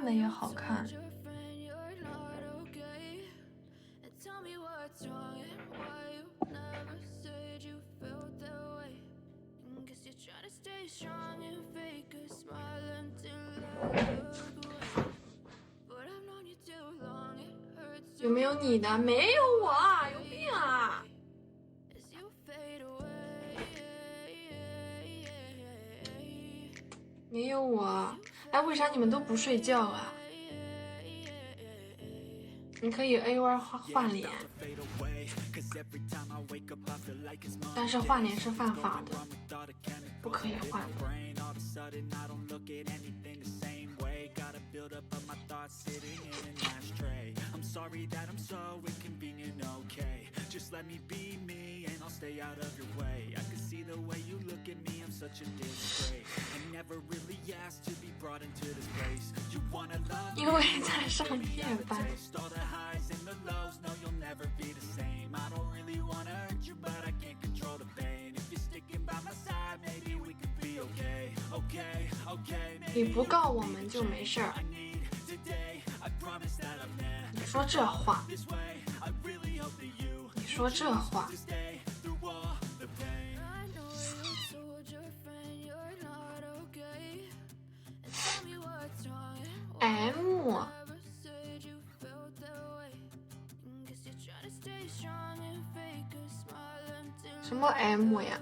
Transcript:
看的也好看。有没有你的？没有我，有病啊！没有我。哎，为啥你们都不睡觉啊？你可以 A1 换脸，但是换脸是犯法的，不可以换的。Sorry that I'm so inconvenient, okay. Just let me be me and I'll stay out of your way. I can see the way you look at me, I'm such a disgrace. I never really asked to be brought into this place. You wanna love me? 因为在上夜班。All the highs and the lows, no you'll never be the same. I don't really wanna hurt you, but I can't control the pain. If you're sticking by my side, maybe we could be okay. Okay, okay. 你不告我们就没事儿。你说这话，你说这话。M， 什么 M 呀？